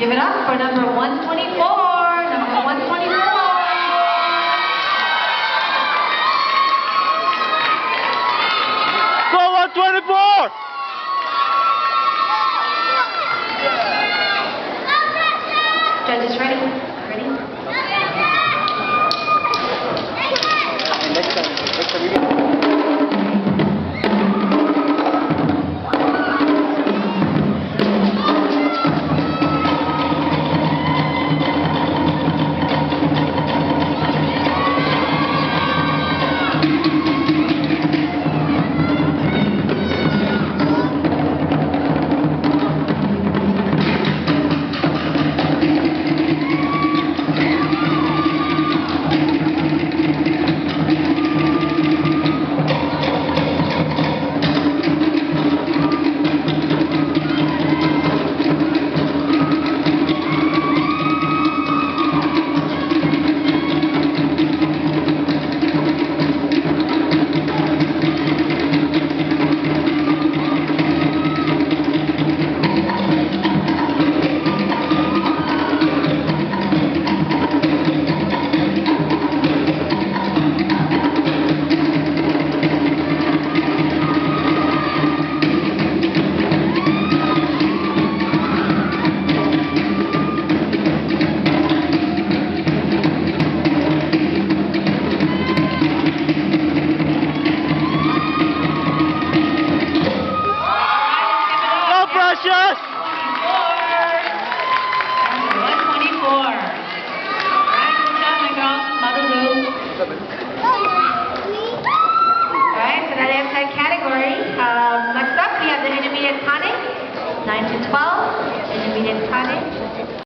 Give it up for number 124. Number 124. Go 124! Judges ready? Ready? Next time we go. Precious! 124. Right, good job, my girls. Mother Lou. Alright, so that ends that category. Next up, we have the intermediate tonic. 9 to 12. Intermediate tonic.